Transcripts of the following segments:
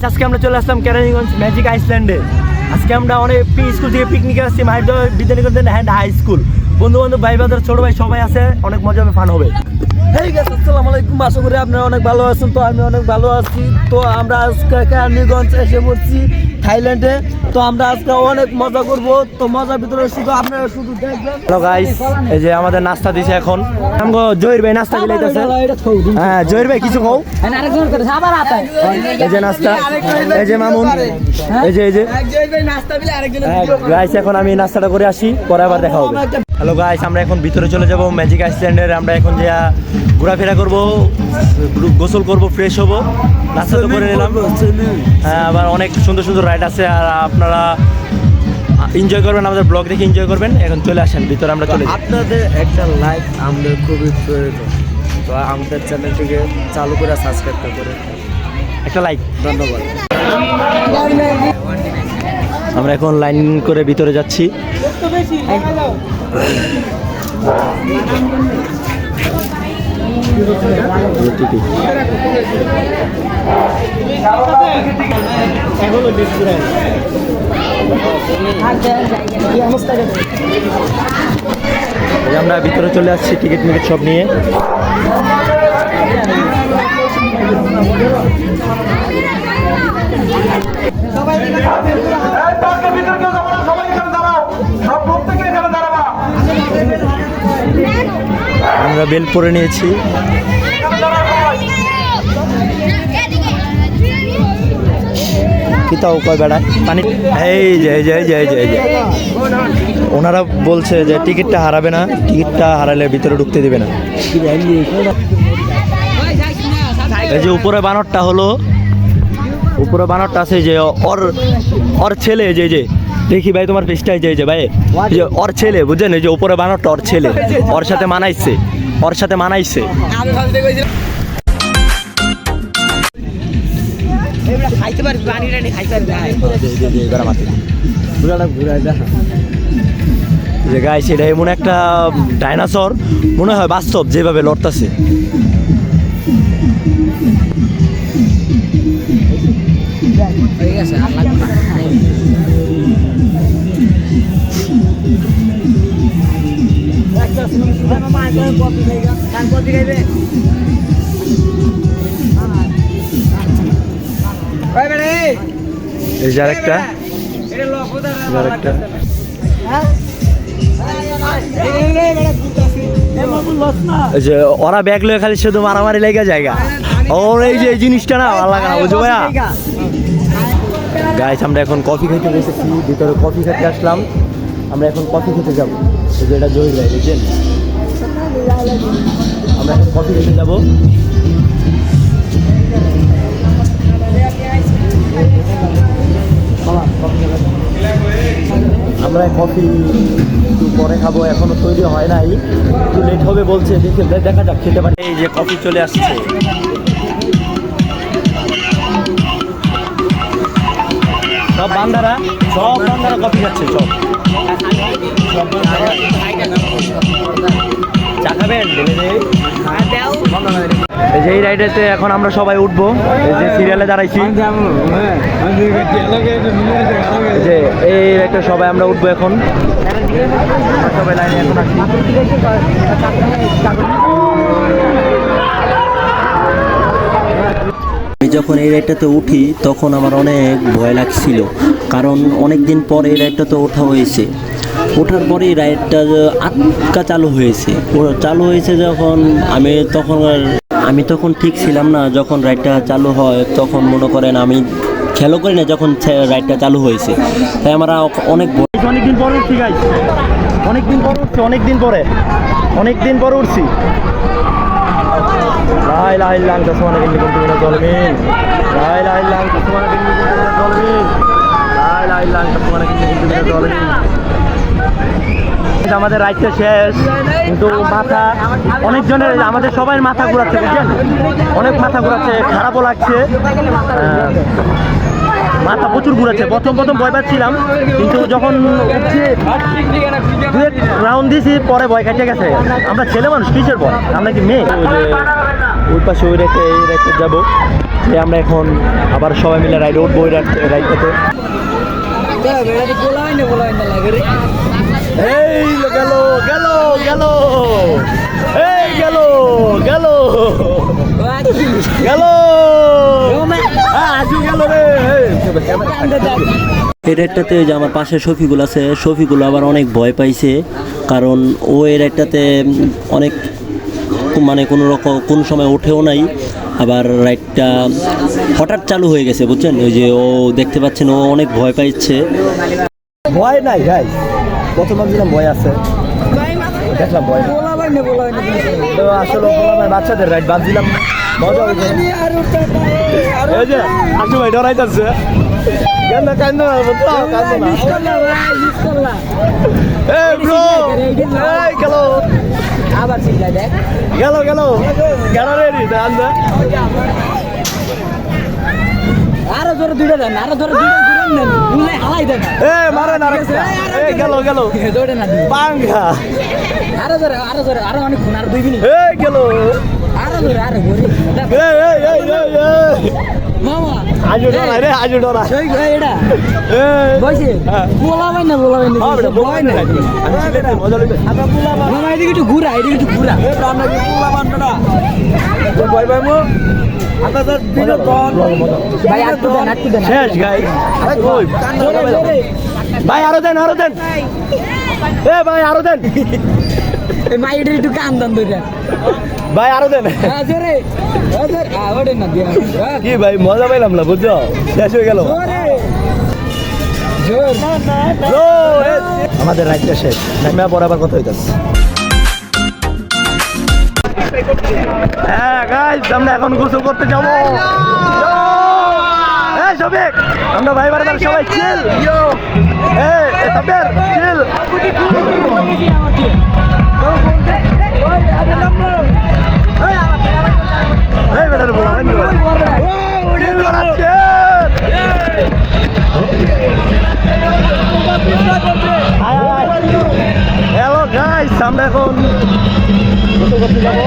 আজকে আমরা চলে আসলাম কেরানীগঞ্জ ম্যাজিক আইসল্যান্ডে। আজকে আমরা অনেক স্কুল থেকে পিকনিকে আসছি, Mahid Vidyaniketan and high school. বন্ধু বান্ধব ভাই বাজার ছোট ভাই সবাই আছে, অনেক মজা হবে, ফান হবে। আসসালামু আলাইকুম, আশা করি আপনারা অনেক ভালো আছেন। তো আমি অনেক ভালো আছি। তো আমরা আজকে কেরানীগঞ্জ এসে পড়ছি থাইল্যান্ডে। তো আমরা আজকে অনেক মজা করব। তো মজার ভিতরে শুধু আপনারা শুধু দেখবেন। হ্যালো গাইস, এই যে আমাদের নাস্তা দিছে এখন। আমগো জহির ভাই নাস্তা দিলাইতেছে। হ্যাঁ জহির ভাই কিছু খাও। এই যে নাস্তা, এই যে মামুন, এই যে গাইস এখন আমি নাস্তাটা করে আসি, পরে আবার দেখা হবে। হ্যালো গাইস, আমরা এখন ভিতরে চলে যাব ম্যাজিক আইসল্যান্ডের। আমরা এখন যে ঘোরাফেরা করব, গোসল করব, ফ্রেশ হব, নাস্তা তো করে নিলাম। হ্যাঁ, আবার অনেক সুন্দর সুন্দর রাইড আছে, আর আপনারা এনজয় করবেন, আমাদের ব্লগ দেখে এনজয় করবেন। এখন চলে আসেন ভিতরে, আমরা চলে যাই। আপনাদের একটা লাইক আমাদের খুবই প্রয়োজন। তো আমাদের চ্যানেলটিকে চালু করে সাবস্ক্রাইব করে একটা লাইক, ধন্যবাদ। আমরা এখন লাইন করে ভিতরে যাচ্ছি। আমরা ভিতরে চলে আসছি টিকিট মিকিট সব নিয়ে। আমরা বেল পরে নিয়েছি। কিতাও কয় বেড়া পানি। এই যে ওনারা বলছে যে টিকিটটা হারাবে না, টিকিটটা হারালে ভিতরে ঢুকতে দিবে না। এই যে উপরে বানরটা হলো, উপরে বানরটা আছে যে ওর ছেলে, যে দেখি ভাই তোমার পেজটা, এই যে ভাই যে ওর ছেলে, বুঝছেন? এই যে উপরে বানরটা ওর ছেলে, ওর সাথে মানাইছে। যে গাইস, এটা এমন একটা ডাইনোসর মনে হয় বাস্তব, যেভাবে লড়তাছে। এই যে আরেকটা, যে ওরা ব্যাগ লয়ে খালি শুধু মারামারি লেগে জায়গা। ওর এই যে জিনিসটা না ভালো লাগে না, বুঝো ভাইয়া। গাইস, আমরা এখন কফি খেতে বসেছি, ভিতরে কফি খেতে আসলাম। আমরা এখন কফি খেতে যাবো। যেটা জহির ভাই বুঝছেন, আমরা এখন কফি খেতে যাবো। আমরা কফি একটু পরে খাবো, এখনো তৈরি হয় নাই, একটু লেট হবে বলছে, দেখা যাক খেতে পারি। এই যে কফি চলে আসছে। সব বান্দারা কফি খাচ্ছে, সব চা খাবেন। এই যে এই রাইডেতে এখন আমরা সবাই উঠবো, এই যে সিরিয়ালে দাঁড়াইছি, যে এই রাইডে সবাই আমরা উঠবো এখন। সবাই লাইনে এখন আসি। আমি যখন এই রাইডটাতে উঠি তখন আমার অনেক ভয় লাগছিল, কারণ অনেক দিন পর এই রাইডটাতে ওঠা হয়েছে। ওঠার পরে এই রাইডটা আটকা চালু হয়েছে যখন আমি তখন ঠিক ছিলাম না। যখন রাইডটা চালু হয় তখন মনে করেন আমি খেয়ালও করি না যখন রাইডটা চালু হয়েছে, তাই আমরা অনেকদিন পরে উঠছি গাইস, অনেকদিন পরে উঠছি। লা ইলাহা ইল্লা আনতা সুবহানাকা ইন্নী কুনতু মিনাজ জালিমিন, লা ইলাহা ইল্লা আনতা সুবহানাকা ইন্নী কুনতু মিনাজ জালিমিন, লা ইলাহা ইল্লা আনতা সুবহানাকা ইন্নী কুনতু মিনাজ জালিমিন। আমাদের রাইডটা শেষ, কিন্তু মাথা অনেকজনের, আমাদের সবাই মাথা ঘোরাচ্ছে, বুঝছেন? অনেক মাথা ঘোরাচ্ছে, খারাপও লাগছে, মাথা প্রচুর ঘুরাচ্ছে। প্রথম ভয় পাচ্ছিলাম, কিন্তু যখন রাউন্ড দিয়েছি পরে ভয় কাটিয়ে গেছে। আমরা ছেলে মানুষ, কিসের ভয়, আমরা কি মেয়ে? ওই পাশে ওই রাইডে এই রাইডে যাবো, যে আমরা এখন আবার সবাই মিলে রাইডে উঠবো ওই রাইডটাতে। এই গেল গেল গেল, এই গেল গেল গেল, আজু গেল রে। এই রাইডটাতে যে আমার পাশে শফিকুল আছে, শফিকুল আবার অনেক ভয় পাইছে, কারণ ও এই রাইডটাতে অনেক মানে কোন সময় ওঠেও নাই, আবার রাইডটা হঠাৎ চালু হয়ে গেছে বুঝছেন। ওই যে ও দেখতে পাচ্ছেন ও অনেক ভয় পাইছে। ভয় নাই ভাই, প্রথম ভাবছিলাম ভয় আছে, দেখলাম ভয় তো আসলে বাচ্চাদের রাইড ভাবছিলাম মজা হয়েছে। এই যে আসু ভাই ডরাইতেছে, আবার চিল্লাই দেখ গেল গেল গেল রেডি আনবে। আরো ধরে দুইটা দেন, আরো ধরে দুইটা দেন, বুঝলে হালাই দেন। এ মারে না রে, এ গেল গেল দৌড়ে না পাঙ্গা, আরো ধরে আরো অনেক আর 2 মিনিট। এ গেল আরো ধরে আরো ঘুরে এ এ এ এ মামা আজু ডরা রে, আজু ডরা সেই এটা এ বসে বলাবেন না ভয় না আমি সিলেটে মজা লইতে আমরা বলাবা মামা এদিকে একটু ঘুরা, এদিকে একটু ঘুরা। এ আমরা কি বলাবান না তো ভয় ভাই মো আমরা তো দিন কোন ভাই একটু দেন শেষ গাই। ওই ভাই আরো দেন এ ভাই আরো দেন, এই মাইডের একটু কান দান ধরে ভাই আরো দেন। হ্যাঁ জোরে ওরে না দিয়া কি ভাই মজা পাইলাম না বুঝছো, শেষ হয়ে গেল জোর আমাদের রাইডটা শেষ, নামে পর আবার কথা হইতাছে। হ্যাঁ গাইস, আমরা এখন গোসল করতে যাবো। এই শফিক, আমরা ভাই বারবার সবাই চিল। এই সাবের চিল। এই বেটার বলা হয় হ্যালো গাইস, আমরা এখন গোসল করতে যাবো।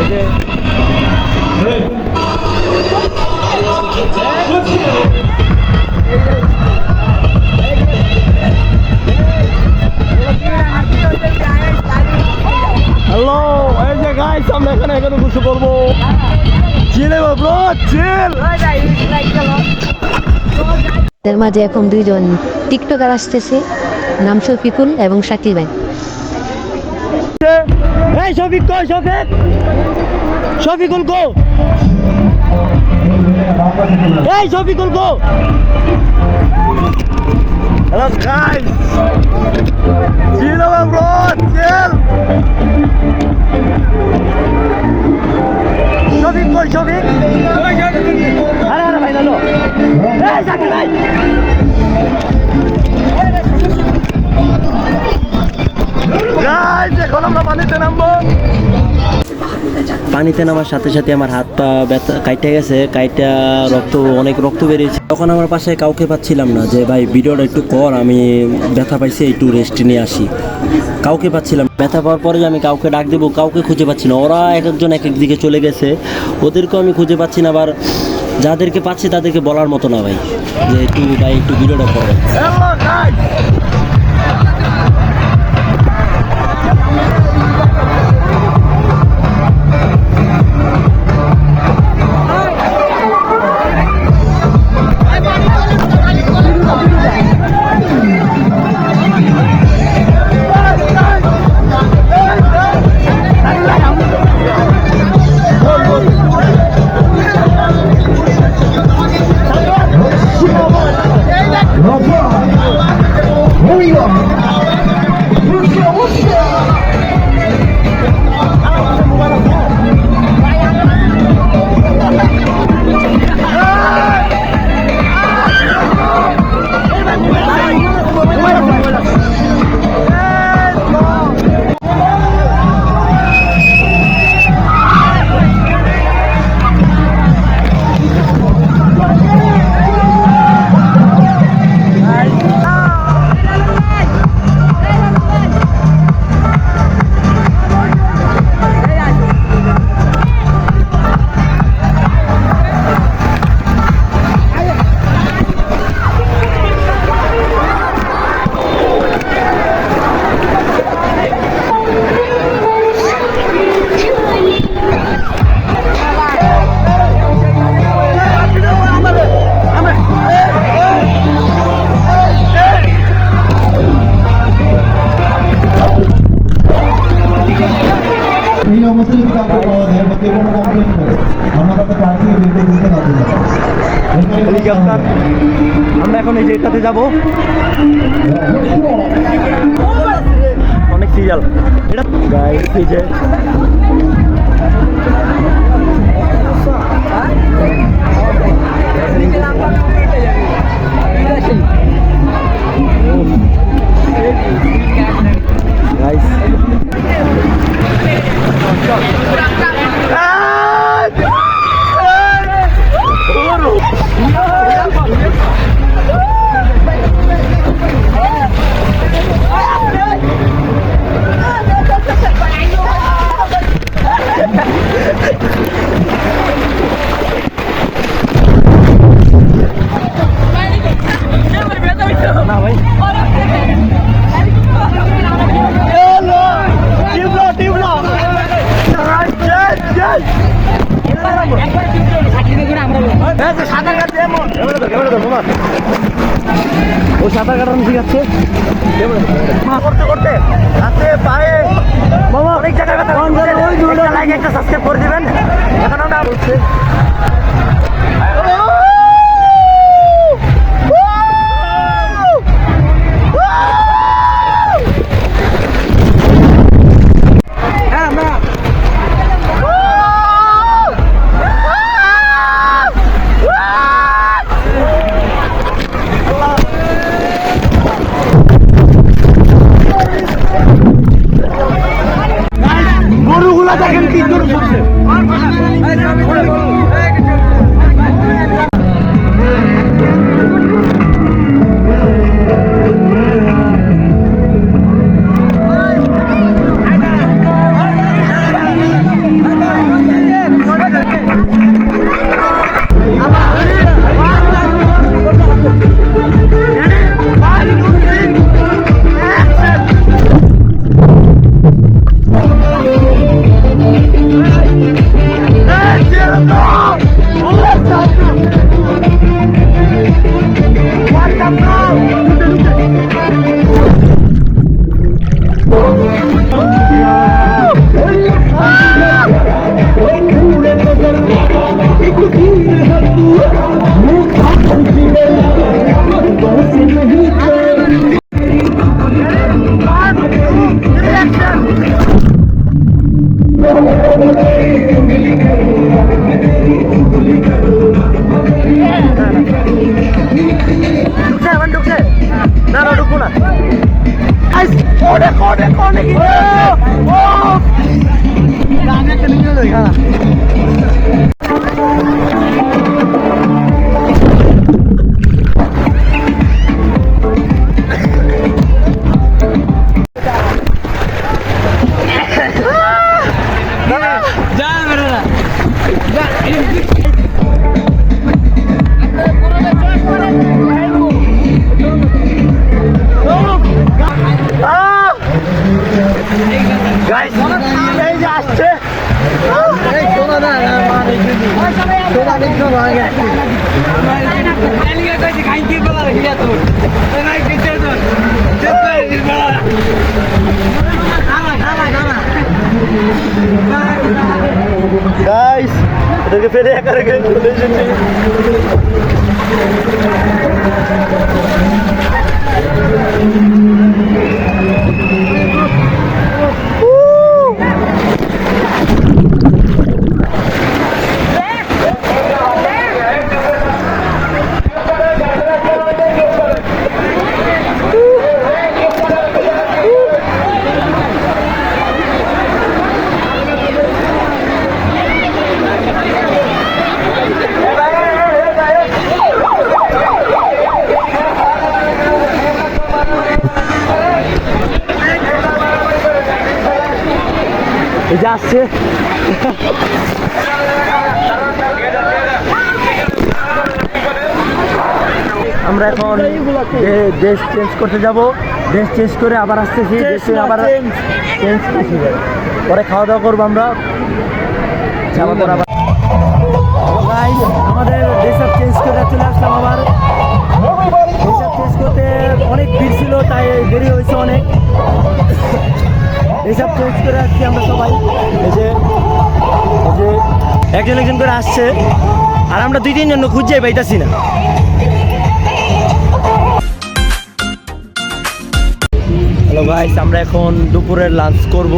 এই যে হ্যালো, এই যে গাইস আমরা এখানে গোসল করবো। চিলে ব্রো চিল। এর মাঝে এখন 2 জন টিকটকার আসতেছে, নাম শফিকুল এবং শাকিল ভাই। এই শফিক কই, শফিকুল গো, এই শফিকুল গো। Hello guys, chill bro chill. Shafiq কই, শফিক আরে ভাই লালো, এই শাকিল ভাই। গাইস এখন আমরা পানিতে নামবো। পানিতে নামার সাথে সাথে আমার হাত পা ব্যথা কাইটে গেছে, অনেক রক্ত বেরিয়েছে। তখন আমার পাশে কাউকে পাচ্ছিলাম না, যে ভাই ভিডিওটা একটু কর, আমি ব্যথা পাইছি, একটু রেস্ট নিয়ে আসি। কাউকে পাচ্ছিলাম, ব্যথা পাওয়ার পরে আমি কাউকে ডাক দেবো, কাউকে খুঁজে পাচ্ছি না। ওরা এক একজন এক এক দিকে চলে গেছে, ওদেরকেও আমি খুঁজে পাচ্ছি না। আবার যাদেরকে পাচ্ছি তাদেরকে বলার মতো না ভাই, যে একটু ভিডিওটা করো। হেলিকপ্টার আমরা এখন এই যে এটাতে যাবো অনেক সিরিয়াল এটা গাইস এই যে গাইস না ভাই ও সাঁতার কাটানো শিখাচ্ছে করতে করতে হাতে পায়ে মামা অনেক জায়গায় লাইক একটা সাবস্ক্রাইব করে দিবেন এখন আমরা বলছি গরুগুলা দেখেন কি জোর করছে Guys, udah pede ya karena guys, udah jadi. এই যে আসছে আমরা এখন দেশ চেঞ্জ করতে যাব, দেশ চেঞ্জ করে আবার আসতেছি, দেশে আবার চেঞ্জ পরে খাওয়া দাওয়া করবো আমরা। আমাদের দেশাব চেঞ্জ করে চলে আসলাম আবার। দেশাব চেঞ্জ করতে অনেক ভিড় ছিল, তাই দেরি হয়েছে অনেক। এসব চেঞ্জ করে আসছি আমরা সবাই। এই যে একজন একজন করে আসছে, আর আমরা 2-3 জন খুঁজে পাইতাছি না। হ্যালো গাইস, আমরা এখন দুপুরের লাঞ্চ করব।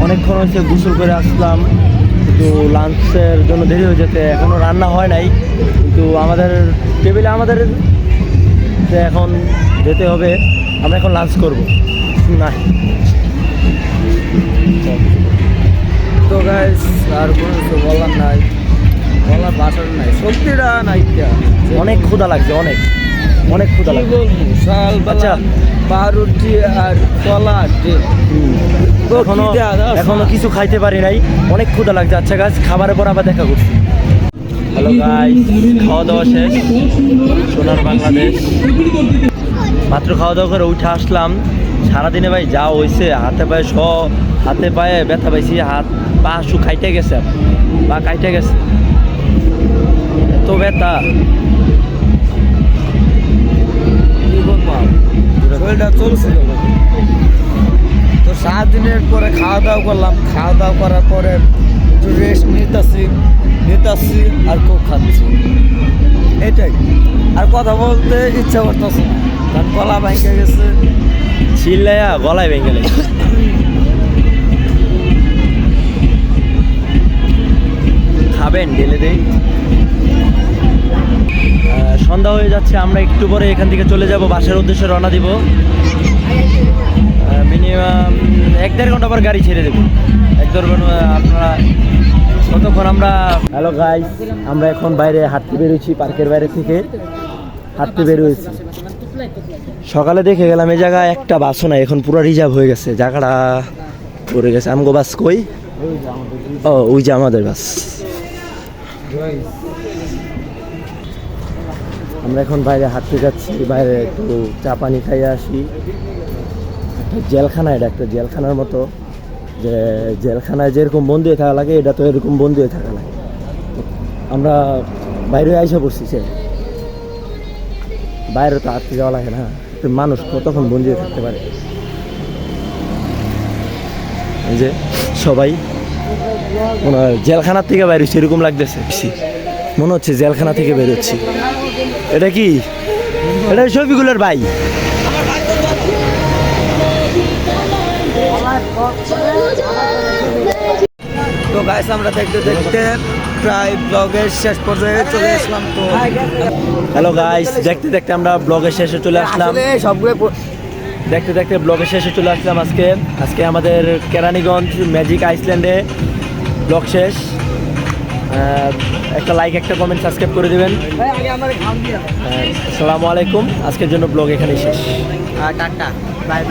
অনেকক্ষণ হয়েছে গোসল করে আসলাম, কিন্তু লাঞ্চের জন্য দেরি হয়ে যেতে এখনও রান্না হয় নাই, কিন্তু আমাদের টেবিলে আমাদের যে এখন যেতে হবে। আমরা এখন লাঞ্চ করব না। তো গাইস আর কোনো কিছু বলার নাই, বলার ভাষার নাই, সত্যিটা নাই। অনেক ক্ষুধা লাগছে, অনেক অনেক ক্ষুধা কি লাগছে। বলবো, শাল আচ্ছা। পাউরুটি আর কলা আর ডিম। তো এখনো কি দেয়া আছে? এখনো কিছু খাইতে পারি নাই, অনেক ক্ষুধা লাগছে। আচ্ছা গাছ, খাবারের পর আবার দেখা করছি। হ্যালো গাইস, খাওয়া দাওয়া শেষ, সোনার বাংলাদেশ। মাত্র খাওয়া দাওয়া করে উঠে আসলাম। সারাদিনে ভাই যা হয়েছে, হাতে পায়ে ব্যথা পাইছি, হাত পা খাইতে গেছে, পা কাইটে গেছে, এত ব্যথা। কি বলবো আর? শরীরটা চলছিল। তো 7 দিনের পরে খাওয়া দাওয়া করলাম, খাওয়া দাওয়া করার পরে একটু রেস্ট নিতেছি আর খুব খাচ্ছি, এটাই। আর কথা বলতে ইচ্ছা করতেছে না, কারণ গলা ভেঙে গেছে। চিল্লাইয়া গলায় ভেঙে গেলে। খাবেন ঢেলে দেই। সন্ধ্যা হয়ে যাচ্ছে, আমরা একটু পরে এখান থেকে চলে যাব, বাসার উদ্দেশ্যে রওনা দিব। মিনিমাম 1-1.5 ঘন্টা পর গাড়ি ছেড়ে দেবো। 1-1.5 ঘন্টা। আপনারা কতক্ষণ আমরা। হ্যালো গাইস, আমরা এখন বাইরে হাঁটতে বেরোচ্ছি, পার্কের বাইরে থেকে হাঁটতে বেরোয়েছি। সকালে দেখে গেলাম এই জায়গায় একটা বাসও নাই, এখন পুরো রিজার্ভ হয়ে গেছে, জায়গাটা পড়ে গেছে। আমগো বাস কই? ও, ওই যে আমাদের বাস। আমরা এখন বাইরে হাঁটতে যাচ্ছি, বাইরে একটু চা পানি খাইয়ে আসি। একটা জেলখানা, এটা একটা জেলখানার মতো, যে জেলখানায় যেরকম বন্দি হয়ে থাকা লাগে, এটা তো এরকম বন্দি হয়ে থাকা লাগে। আমরা বাইরে আইসা পড়ছি, সে বাইরে তো আটকে যাওয়া লাগে না, মানুষ কতক্ষণ বন্দি হয়ে থাকতে পারে। এই যে সবাই জেলখানার থেকে বাইরে হচ্ছে এরকম লাগতেছে, মনে হচ্ছে জেলখানা থেকে বেরোচ্ছি। এটা কি? এটা শফিকুলের ভাই। তো গাইস, আমরা দেখতে দেখতে প্রায় ব্লগের শেষ পর্যায়ে চলে আসলাম। তো হ্যালো গাইস, দেখতে দেখতে আমরা ব্লগের শেষে চলে আসলাম। আসলে সবগুলো দেখতে দেখতে ব্লগের শেষে চলে আসলাম। আজকে আমাদের কেরানীগঞ্জ ম্যাজিক আইসল্যান্ডে ব্লগ শেষ। একটা লাইক, একটা কমেন্ট, সাবস্ক্রাইব করে দেবেন। আসসালামু আলাইকুম। আজকের জন্য ব্লগ এখানেই শেষ। Tata, by.